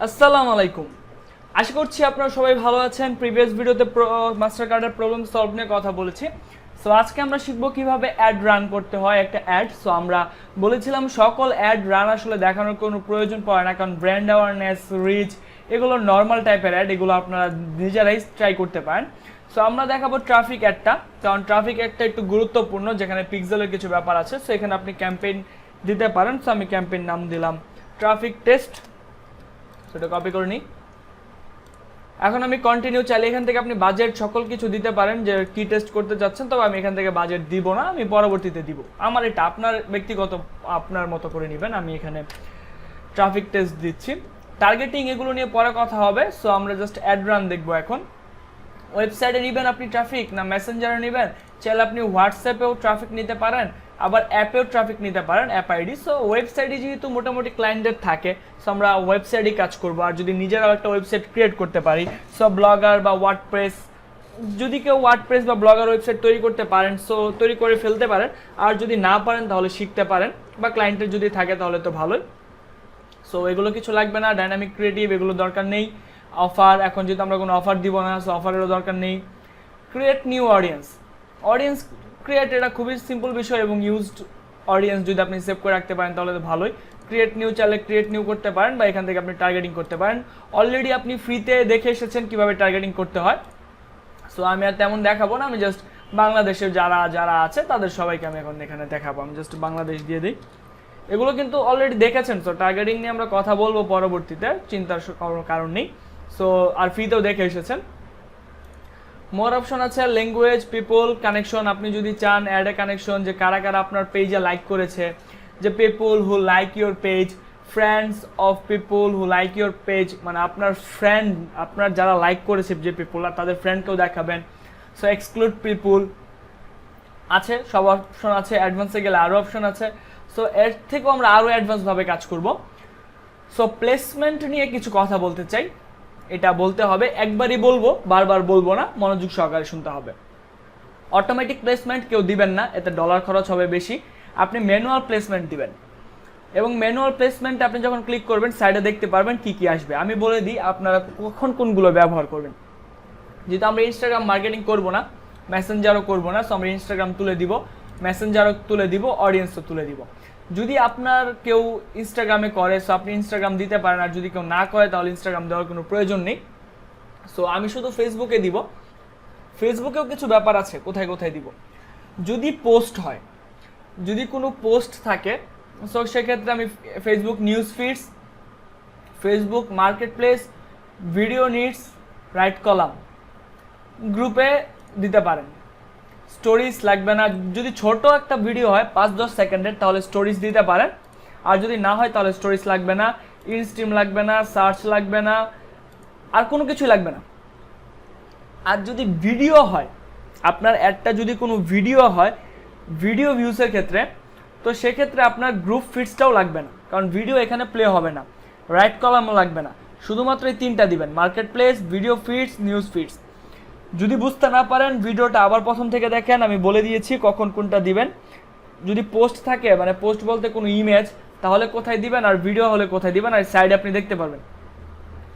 আসসালামু আলাইকুম। আশা করছি আপনারা সবাই ভালো আছেন। প্রিভিয়াস ভিডিওতে মাস্টার কার্ডের প্রবলেম সলভ নিয়ে কথা বলেছি। সো আজকে আমরা শিখব কিভাবে অ্যাড রান করতে হয় একটা অ্যাড। সো আমরা বলেছিলাম সকল অ্যাড রান আসলে দেখানোর কোনো প্রয়োজন পড়ে না, কারণ ব্র্যান্ড অ্যাওয়ারনেস, রিচ এগুলো নর্মাল টাইপের অ্যাড, এগুলো আপনারা নিজেরাই ট্রাই করতে পারেন। সো আমরা দেখাবো ট্রাফিক অ্যাডটা, কারণ ট্রাফিক অ্যাডটা একটু গুরুত্বপূর্ণ, যেখানে পিক্সেলের কিছু ব্যাপার আছে। সো এখানে আপনি ক্যাম্পেইন দিতে পারেন। সো আমি ক্যাম্পেইন নাম দিলাম ট্রাফিক টেস্ট। সেটা কপি করে নিই। এখন আমি কন্টিনিউ চাইলে এখান থেকে আপনি বাজেট সকল কিছু দিতে পারেন যে কি টেস্ট করতে যাচ্ছেন, তবে আমি এখান থেকে বাজেট দিব না, আমি পরবর্তীতে দিব। আমার এটা আপনার ব্যক্তিগত আপনার মতো করে নেবেন। আমি এখানে ট্রাফিক টেস্ট দিচ্ছি। টার্গেটিং এগুলো নিয়ে পরে কথা হবে। সো আমরা জাস্ট অ্যাড রান দেখবো এখন। ওয়েবসাইটে নেবেন আপনি ট্রাফিক না মেসেঞ্জারে নেবেন, চাইলে আপনি হোয়াটসঅ্যাপেও ট্রাফিক নিতে পারেন, আবার অ্যাপেও ট্রাফিক নিতে পারেন, অ্যাপ আইডি। সো ওয়েবসাইটে যেহেতু মোটামুটি ক্লায়েন্টের থাকে, সো আমরা ওয়েবসাইটই কাজ করবো। আর যদি নিজেরাও একটা ওয়েবসাইট ক্রিয়েট করতে পারি, সো ব্লগার বা ওয়ার্ডপ্রেস, যদি কেউ ওয়ার্ডপ্রেস বা ব্লগার ওয়েবসাইট তৈরি করতে পারেন, সো তৈরি করে ফেলতে পারেন। আর যদি না পারেন তাহলে শিখতে পারেন, বা ক্লায়েন্টের যদি থাকে তাহলে তো ভালোই। সো এগুলো কিছু লাগবে না, ডাইনামিক ক্রিয়েটিভ এগুলো দরকার নেই। অফার, এখন যেহেতু আমরা কোনো অফার দিব না, সো অফারেরও দরকার নেই। Create new audience, audience create, এটা খুবই সিম্পল বিষয়, এবং ইউজড অডিয়েন্স যদি আপনি সেভ করে রাখতে পারেন তাহলে তো ভালোই। ক্রিয়েট নিউ চাইলে ক্রিয়েট নিউ করতে পারেন, বা এখান থেকে আপনি টার্গেটিং করতে পারেন। অলরেডি আপনি ফ্রিতে দেখে এসেছেন কিভাবে টার্গেটিং করতে হয়। সো আমি আর তেমন দেখাবো না, আমি জাস্ট বাংলাদেশের যারা যারা আছে তাদের সবাইকে আমি এখন এখানে দেখাবো। আমি জাস্ট বাংলাদেশ দিয়ে দিই। এগুলো কিন্তু অলরেডি দেখেছেন। সো টার্গেটিং নিয়ে আমরা কথা বলবো পরবর্তীতে, চিন্তার কোনো কারণ নেই। সো আর ফ্রিতেও দেখে এসেছেন। মোর অপশন আছে ল্যাঙ্গুয়েজ, পিপল, কানেকশন। আপনি যদি চান অ্যাড এ কানেকশন, যে কারা কারা আপনার পেজে লাইক করেছে, যে people who like your page, friends of people who like your page, মানে আপনার ফ্রেন্ড, আপনার যারা লাইক করেছে যে পিপল, আর তাদের ফ্রেন্ডকেও দেখাবেন। সো এক্সক্লুড পিপল আছে, সব অপশন আছে। অ্যাডভান্সে গেলে আরও অপশন আছে। সো এর থেকেও আমরা আরও অ্যাডভান্সভাবে কাজ করব। সো প্লেসমেন্ট নিয়ে কিছু কথা বলতে চাই, এটা বলতে হবে, একবারই বলবো, বারবার বলবো না, মনোযোগ সহকারে শুনতে হবে। অটোমেটিক প্লেসমেন্ট কেউ দিবেন না, এতে ডলার খরচ হবে বেশি। আপনি ম্যানুয়াল প্লেসমেন্ট দিবেন, এবং ম্যানুয়াল প্লেসমেন্ট আপনি যখন ক্লিক করবেন সাইডে দেখতে পারবেন কি কি আসবে। আমি বলে দিই আপনারা কখন কোনগুলো ব্যবহার করবেন। যেহেতু আমরা ইনস্টাগ্রাম মার্কেটিং করব না, মেসেঞ্জারও করব না, সো আমরা ইনস্টাগ্রাম তুলে দিব, মেসেঞ্জারও তুলে দিব, অডিয়েন্সও তুলে দিব। যদি আপনার কেউ ইনস্টাগ্রামে করে, সো আপনি ইনস্টাগ্রাম দিতে পারেন, আর যদি কেউ না করে তাহলে ইনস্টাগ্রাম দেওয়ার কোনো প্রয়োজন নেই। সো আমি শুধু ফেসবুকে দিব। ফেসবুকেও কিছু ব্যাপার আছে, কোথায় কোথায় দিব। যদি পোস্ট হয়, যদি কোনো পোস্ট থাকে, সো সেক্ষেত্রে আমি Facebook news feeds, Facebook market place, video needs, right column, গ্রুপে দিতে পারেন। স্টোরিজ লাগবে না, যদি ছোট একটা ভিডিও হয় 5-10 সেকেন্ডের তাহলে স্টোরিজ দিতে পারেন, আর যদি না হয় তাহলে স্টোরিজ লাগবে না, ইনস্ট্রিম লাগবে না, সার্চ লাগবে না, আর কোনো কিছুই লাগবে না। আর যদি ভিডিও হয়, আপনার অ্যাডটা যদি কোনো ভিডিও হয়, ভিডিও ভিউসের ক্ষেত্রে, তো সেক্ষেত্রে আপনার গ্রুপ ফিডসটাও লাগবে না, কারণ ভিডিও এখানে প্লে হবে না। রাইট কলামও লাগবে না, শুধুমাত্র এই তিনটা দিবেন, market place, video feeds, news feeds. যদি বুঝতে না পারেন ভিডিওটা আবার প্রথম থেকে দেখেন, আমি বলে দিয়েছি কখন কোনটা দিবেন। যদি পোস্ট থাকে, মানে পোস্ট বলতে কোনো ইমেজ, তাহলে কোথায় দিবেন, আর ভিডিও হলে কোথায় দিবেন, আর সাইডে আপনি দেখতে পারবেন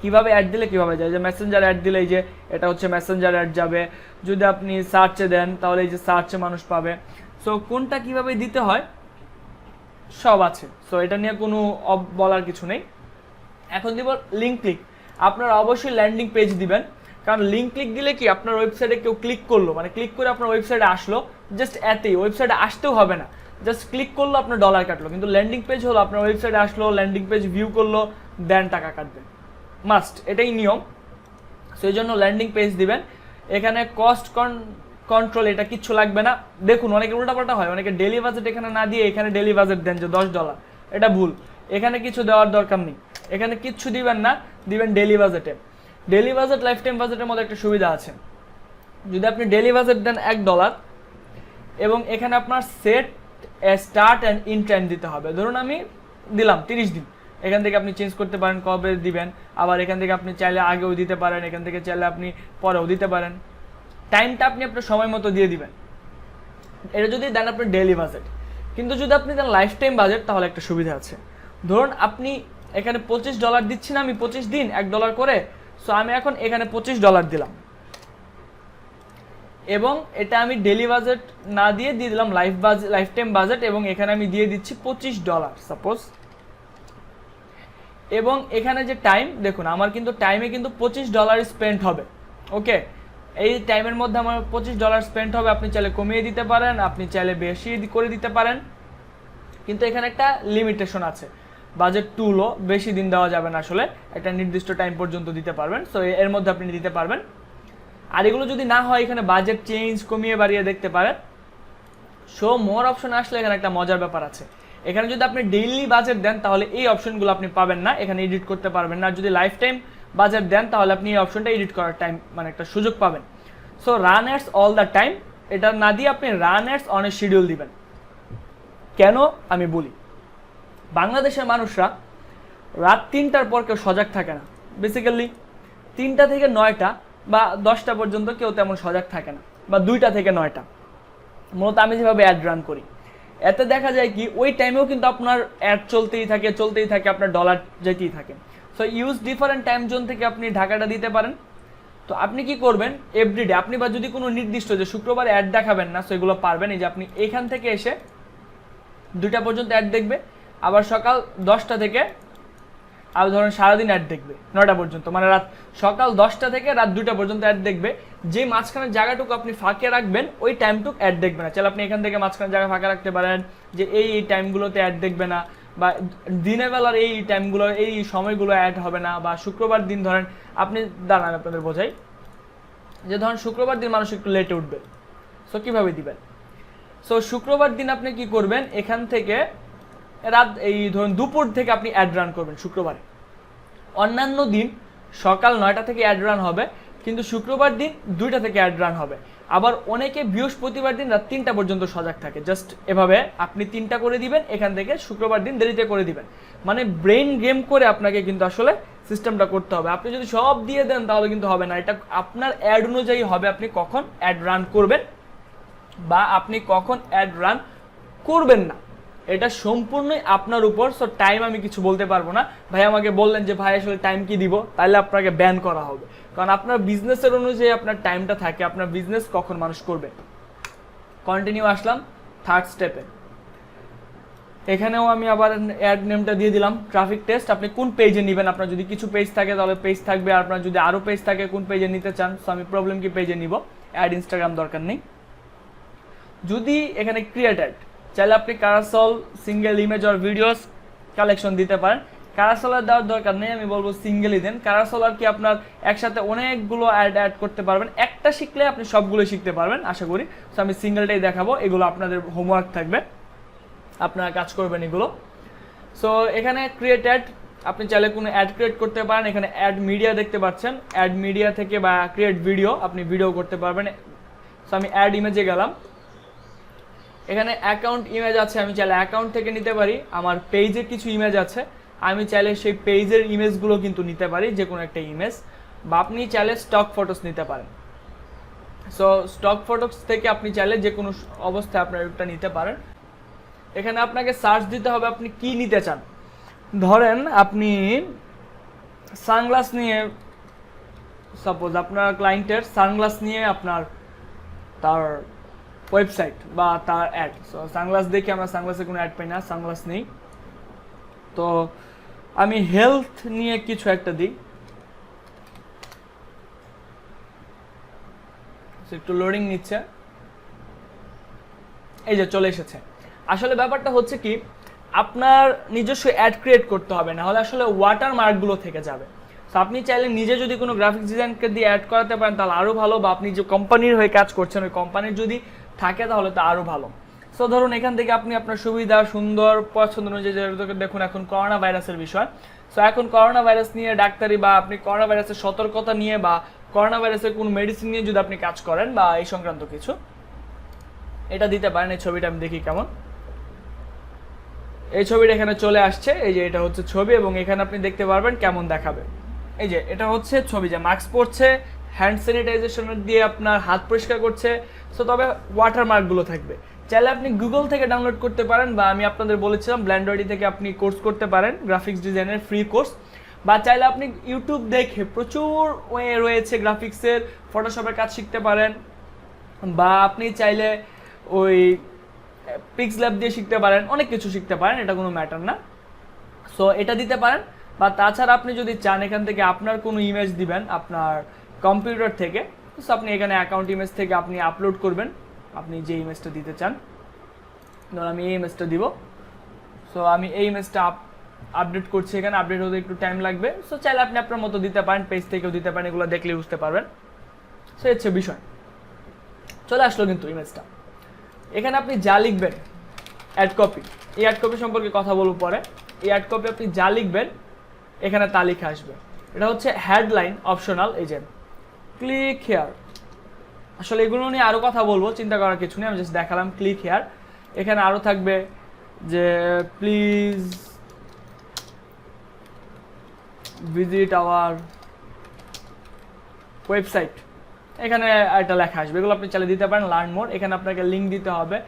কিভাবে অ্যাড দিলে কিভাবে যায়। যে মেসেঞ্জার অ্যাড দিলে এই যে এটা হচ্ছে মেসেঞ্জার অ্যাড যাবে। যদি আপনি সার্চে দেন তাহলে এই যে সার্চে মানুষ পাবে। সো কোনটা কিভাবে দিতে হয় সব আছে। সো এটা নিয়ে কোনো বলার কিছু নেই। এখন দিব লিঙ্ক ক্লিক। আপনারা অবশ্যই ল্যান্ডিং পেজ দিবেন, কারণ লিঙ্ক ক্লিক দিলে কি আপনার ওয়েবসাইটে কেউ ক্লিক করলো, মানে ক্লিক করে আপনার ওয়েবসাইটে আসলো, জাস্ট এতেই, ওয়েবসাইটে আসতেও হবে না, জাস্ট ক্লিক করলো আপনার ডলার কাটলো। কিন্তু ল্যান্ডিং পেজ হলো আপনার ওয়েবসাইটে আসলো, ল্যান্ডিং পেজ ভিউ করলো, দেন টাকা কাটবেন, মাস্ট, এটাই নিয়ম। সেই জন্য ল্যান্ডিং পেজ দিবেন। এখানে কস্ট কন্ট্রোল এটা কিচ্ছু লাগবে না। দেখুন অনেকে উল্টাপাল্টা হয়, অনেকে ডেলি বাজেট এখানে না দিয়ে এখানে ডেলি বাজেট দেন যে $10, এটা ভুল। এখানে কিছু দেওয়ার দরকার নেই, এখানে কিচ্ছু দিবেন না, দিবেন ডেলি বাজেটে। ডেলি বাজেট লাইফ টাইম বাজেটের মধ্যে একটা সুবিধা আছে, যদি আপনি ডেলি বাজেট দেন $1, এবং এখানে আপনার set start and in time দিতে হবে। ধরুন আমি দিলাম 30 দিন, এখান থেকে আপনি চেঞ্জ করতে পারেন কবে দিবেন, আবার এখান থেকে আপনি চাইলে আগেও দিতে পারেন, এখান থেকে চাইলে আপনি পরেও দিতে পারেন। টাইমটা আপনি আপনার সময় মতো দিয়ে দিবেন। এটা যদি দেন আপনার ডেইলি বাজেট। কিন্তু যদি আপনি দেন লাইফ টাইম বাজেট তাহলে একটা সুবিধা আছে। ধরুন আপনি এখানে $25 দিচ্ছি না আমি 25 দিন $1 করে। সো আমি এখন এখানে $25 দিলাম এবং এটা আমি ডেলি বাজেট না দিয়ে দিলাম লাইফ টাইম বাজেট এবং এখানে আমি দিয়ে দিচ্ছি $25 সাপোজ। এবং এখানে যে টাইম দেখুন আমার কিন্তু টাইমে কিন্তু $25 স্পেন্ড হবে। ওকে, এই টাইমের মধ্যে আমার $25 স্পেন্ড হবে। আপনি চাইলে কমিয়ে দিতে পারেন, আপনি চাইলে বেশি করে দিতে পারেন, কিন্তু এখানে একটা লিমিটেশন আছে। বাজেট টুলও বেশি দিন দেওয়া যাবে না, আসলে একটা নির্দিষ্ট টাইম পর্যন্ত দিতে পারবেন। সো এর মধ্যে আপনি দিতে পারবেন। আর এগুলো যদি না হয় এখানে বাজেট চেঞ্জ কমিয়ে বাড়িয়ে দেখতে পারেন। শো মোর অপশন আসলে এখানে একটা মজার ব্যাপার আছে। এখানে যদি আপনি ডেইলি বাজেট দেন তাহলে এই অপশনগুলো আপনি পাবেন না, এখানে এডিট করতে পারবেন না। আর যদি লাইফ টাইম বাজেট দেন তাহলে আপনি এই অপশনটা এডিট করার টাইম মানে একটা সুযোগ পাবেন। So run ads all the time এটা না দিয়ে আপনি run ads on a schedule দিবেন। কেন আমি বলি, বাংলাদেশের মানুষরা রাত 3টার পর কেউ সজাগ থাকে না। বেসিক্যালি 3টা থেকে 9টা বা 10টা পর্যন্ত কেউ তেমন সজাগ থাকে না, বা 2টা থেকে 9টা। মূলত আমি যেভাবে অ্যাড রান করি এতে দেখা যায় কি ওই টাইমেও কিন্তু আপনার অ্যাড চলতেই থাকে, আপনার ডলার যেতেই থাকে। So use different time zone থেকে আপনি ঢাকাটা দিতে পারেন। তো আপনি কি করবেন, এভরিডে আপনি বা যদি কোনো নির্দিষ্ট যে শুক্রবার অ্যাড দেখাবেন না সেগুলো পারবেন। এই যে আপনি এখান থেকে এসে 2টা পর্যন্ত অ্যাড দেখবে, আবার সকাল 10টা থেকে আর ধরেন সারাদিন অ্যাড দেখবে 9টা পর্যন্ত, মানে সকাল 10টা থেকে রাত 2টা পর্যন্ত অ্যাড দেখবে। যে মাঝখানের জায়গাটুকু আপনি ফাঁকে রাখবেন ওই টাইমটুকু অ্যাড দেখবে না। চাইলে আপনি এখান থেকে মাঝখানের জায়গা ফাঁকা রাখতে পারেন যে এই টাইমগুলোতে অ্যাড দেখবে না, বা দিনের বেলার এই টাইমগুলো এই সময়গুলো অ্যাড হবে না। বা শুক্রবার দিন ধরেন আপনি দাঁড়ান আপনাদের বোঝাই, যে ধরেন শুক্রবার দিন মানুষ একটু লেটে উঠবে। সো কীভাবে দিবেন, সো শুক্রবার দিন আপনি কি করবেন, এখান থেকে রাত এই ধরুন দুপুর থেকে আপনি অ্যাড রান করবেন শুক্রবারে। অন্যান্য দিন সকাল 9টা থেকে অ্যাড রান হবে, কিন্তু শুক্রবার দিন 2টা থেকে অ্যাড রান হবে। আবার অনেকে বৃহস্পতিবার দিন রাত 3টা পর্যন্ত সজাগ থাকে। জাস্ট এভাবে আপনি 3টা করে দিবেন, এখান থেকে শুক্রবার দিন দেরিতে করে দিবেন। মানে ব্রেন গেম করে আপনাকে কিন্তু আসলে সিস্টেমটা করতে হবে। আপনি যদি সব দিয়ে দেন তাহলে কিন্তু হবে না। এটা আপনার অ্যাড অনুযায়ী হবে, আপনি কখন অ্যাড রান করবেন বা আপনি কখন অ্যাড রান করবেন না, এটা সম্পূর্ণই আপনার উপর। সো টাইম আমি কিছু বলতে পারবো না। ভাই আমাকে বললেন যে ভাই আসলে টাইম কি দিব, তাহলে আপনাকে ব্যান করা হবে, কারণ আপনার বিজনেসের অনুযায়ী আপনার টাইমটা থাকে, আপনার বিজনেস কখন মানুষ করবে। কন্টিনিউ আসলাম 3rd স্টেপে। এখানেও আমি আবার অ্যাড নেমটা দিয়ে দিলাম ট্রাফিক টেস্ট। আপনি কোন পেজে নেবেন, আপনার যদি কিছু পেজ থাকে তাহলে পেজ থাকবে, আর আপনার যদি আরও পেজ থাকে কোন পেজে নিতে চান। সো আমি প্রবলেম কি পেজে নিব, অ্যাড ইনস্টাগ্রাম দরকার নেই। যদি এখানে ক্রিয়েট অ্যাড চাইলে আপনি ক্যারাসল সিঙ্গেল ইমেজ আর ভিডিওস কালেকশন দিতে পারেন। ক্যারাসলার দেওয়ার দরকার নেই, আমি বলবো সিঙ্গেলই দেন। ক্যারাসলার কি আপনার একসাথে অনেকগুলো অ্যাড করতে পারবেন, একটা শিখলে আপনি সবগুলো শিখতে পারবেন আশা করি। সো আমি সিঙ্গেলটাই দেখাবো, এগুলো আপনাদের হোমওয়ার্ক থাকবে, আপনারা কাজ করবেন এগুলো। সো এখানে ক্রিয়েট অ্যাড, আপনি চাইলে কোনো অ্যাড ক্রিয়েট করতে পারেন। এখানে অ্যাড মিডিয়া দেখতে পাচ্ছেন, অ্যাড মিডিয়া থেকে বা ক্রিয়েট ভিডিও আপনি ভিডিও করতে পারবেন। সো আমি অ্যাড ইমেজে গেলাম, এখানে অ্যাকাউন্ট ইমেজ আছে, আমি চাইলে অ্যাকাউন্ট থেকে নিতে পারি। আমার পেজে কিছু ইমেজ আছে, আমি চাইলে সেই পেজের ইমেজগুলো কিন্তু নিতে পারি, যে কোনো একটা ইমেজ। বা আপনি চাইলে স্টক ফটোস নিতে পারেন। সো স্টক ফটোস থেকে আপনি চাইলে যে কোনো অবস্থায় আপনার একটা নিতে পারেন। এখানে আপনাকে সার্চ দিতে হবে আপনি কি নিতে চান। ধরেন আপনি সানগ্লাস নিয়ে, সাপোজ আপনার ক্লায়েন্টের সানগ্লাস নিয়ে আপনার তার ওয়েবসাইট বা তার অ্যাড। সো সানগ্লাস দেখি, আমরা সানগ্লাসে কোনো অ্যাড পাই না, সানগ্লাস নেই। তো আমি হেলথ নিয়ে কিছু একটা দিই, একটু লোডিং নিচ্ছে, এই যে চলে এসেছে। আসলে ব্যাপারটা হচ্ছে কি, আপনার নিজস্ব অ্যাড ক্রিয়েট করতে হবে, না হলে আসলে ওয়াটার মার্কগুলো থেকে যাবে। সো আপনি চাইলে নিজে যদি কোনো গ্রাফিক্স ডিজাইনকে দিয়ে অ্যাড করাতে পারেন তাহলে আরও ভালো, বা আপনি যে কোম্পানির হয়ে কাজ করছেন ওই কোম্পানির যদি থাকে তাহলে তো আরও ভালো। সো ধরুন এখান থেকে আপনি আপনার সুবিধা সুন্দর পছন্দ অনুযায়ী, দেখুন এখন করোনা ভাইরাসের বিষয়। সো এখন করোনা ভাইরাস নিয়ে ডাক্তারি বা আপনি করোনা ভাইরাসের সতর্কতা নিয়ে বা করোনা ভাইরাসের কোনো মেডিসিন নিয়ে যদি আপনি কাজ করেন বা এই সংক্রান্ত কিছু, এটা দিতে পারেন। এই ছবিটা আমি দেখি কেমন, এই ছবিটা এখানে চলে আসছে। এই যে এটা হচ্ছে ছবি, এবং এখানে আপনি দেখতে পারবেন কেমন দেখাবে। এই যে এটা হচ্ছে ছবি, যে মাস্ক পরছে, হ্যান্ড স্যানিটাইজেশন দিয়ে আপনার হাত পরিষ্কার করছে। সো তবে ওয়াটারমার্কগুলো থাকবে। চাইলে আপনি গুগল থেকে ডাউনলোড করতে পারেন, বা আমি আপনাদের বলেছিলাম ব্ল্যান্ডয়েডি থেকে আপনি কোর্স করতে পারেন গ্রাফিক্স ডিজাইনের ফ্রি কোর্স, বা চাইলে আপনি ইউটিউব দেখে প্রচুর ওয়ে রয়েছে গ্রাফিক্সের, ফটোশপের কাজ শিখতে পারেন, বা আপনি চাইলে ওই পিক্সল্যাব দিয়ে শিখতে পারেন, অনেক কিছু শিখতে পারেন, এটা কোনো ম্যাটার না। সো এটা দিতে পারেন। বা তাছাড়া আপনি যদি চান এখান থেকে আপনার কোনো ইমেজ দিবেন আপনার কম্পিউটার থেকে, সো আপনি এখানে অ্যাকাউন্ট ইমেজ থেকে আপনি আপলোড করবেন আপনি যে ইমেজটা দিতে চান। ধরুন আমি এই ইমেজটা দিব, সো আমি এই ইমেজটা আপডেট করছি, এখানে আপডেট হতে একটু টাইম লাগবে। সো চাইলে আপনি আপনার মতো দিতে পারেন, পেজ থেকেও দিতে পারেন, এগুলো দেখলে বুঝতে পারবেন। সো হচ্ছে বিষয়, চলে আসলো কিন্তু ইমেজটা। এখানে আপনি যা লিখবেন অ্যাড কপি, এই অ্যাড কপি সম্পর্কে কথা বলবো পরে। এই অ্যাড কপি আপনি যা লিখবেন এখানে তা লিখে আসবে। এটা হচ্ছে হেডলাইন অপশনাল, এই যে ক্লিক হেয়ার। আসলে এগুলো নিয়ে আরও কথা বলবো, চিন্তা করার কিছু নেই, আমি জাস্ট দেখালাম ক্লিক হেয়ার। এখানে আরও থাকবে যে প্লিজ ভিজিট আওয়ার ওয়েবসাইট, এখানে একটা লেখা আসবে, এগুলো আপনি চাইলে দিতে পারেন। লার্ন মোর, এখানে আপনাকে লিঙ্ক দিতে হবে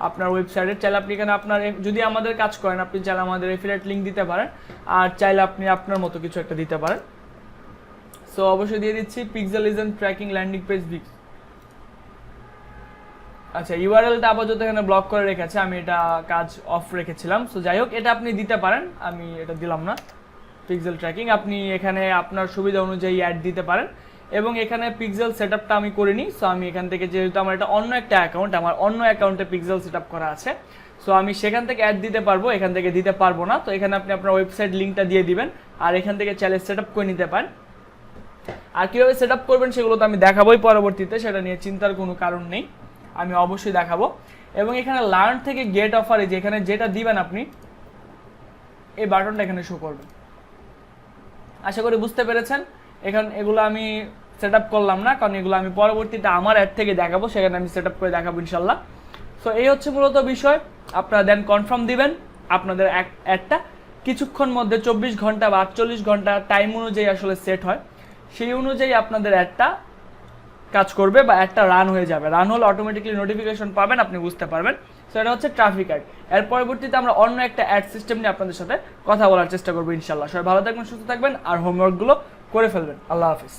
আপনার ওয়েবসাইটের। চাইলে আপনি এখানে আপনার যদি আমাদের কাজ করেন আপনি চাইলে আমাদের এফিলিয়েট লিঙ্ক দিতে পারেন, আর চাইলে আপনি আপনার মতো কিছু একটা দিতে পারেন। সো অবশ্যই দিয়ে দিচ্ছি পিক্সেলিজম ট্র্যাকিং ল্যান্ডিং পেজ ভিক্স। আচ্ছা, ইউআরএলটা আপাতত এখানে ব্লক করে রেখেছে, আমি এটা কাজ অফ রেখেছিলাম। সো যাই হোক, এটা আপনি দিতে পারেন, আমি এটা দিলাম না। পিক্সেল ট্র্যাকিং আপনি এখানে আপনার সুবিধা অনুযায়ী অ্যাড দিতে পারেন, এবং এখানে পিক্সেল সেটআপটা আমি করিনি। সো আমি এখান থেকে, যেহেতু আমার এটা অন্য একটা অ্যাকাউন্ট, আমার অন্য অ্যাকাউন্টে পিক্সেল সেটআপ করা আছে, সো আমি সেখান থেকে অ্যাড দিতে পারবো, এখান থেকে দিতে পারবো না। তো এখানে আপনি আপনার ওয়েবসাইট লিঙ্কটা দিয়ে দিবেন, আর এখান থেকে চাইলে সেটআপ করে নিতে পারেন। আর কীভাবে সেটআপ করবেন সেগুলো তো আমি দেখাবোই পরবর্তীতে, সেটা নিয়ে চিন্তার কোনো কারণ নেই, আমি অবশ্যই দেখাবো। এবং এখানে লার্ন থেকে গেট অফারে যে এখানে যেটা দিবেন আপনি এই বাটনটা এখানে শো করবে। আশা করি বুঝতে পেরেছেন। এগুলো আমি সেট আপ করলাম না, কারণ এগুলো আমি পরবর্তীতে আমার অ্যাড থেকে দেখাবো, সেখানে আমি সেট আপ করে দেখাবো ইনশাল্লাহ। সো এই হচ্ছে মূলত বিষয়। আপনারা দেন কনফার্ম দিবেন, আপনাদের অ্যাডটা কিছুক্ষণ মধ্যে 24 ঘন্টা বা 48 ঘন্টা টাইম অনুযায়ী আসলে সেট হয়, সেই অনুযায়ী আপনাদের অ্যাডটা কাজ করবে বা অ্যাডটা রান হয়ে যাবে। রান হলে অটোমেটিক্যালি নোটিফিকেশন পাবেন, আপনি বুঝতে পারবেন। সো এটা হচ্ছে ট্রাফিক অ্যাড। এর পরবর্তীতে আমরা অন্য একটা অ্যাড সিস্টেম নিয়ে আপনাদের সাথে কথা বলার চেষ্টা করবো ইনশাল্লাহ। সবাই ভালো থাকবেন, সুস্থ থাকবেন, আর হোমওয়ার্কগুলো করে ফেলবেন। আল্লাহ হাফিজ।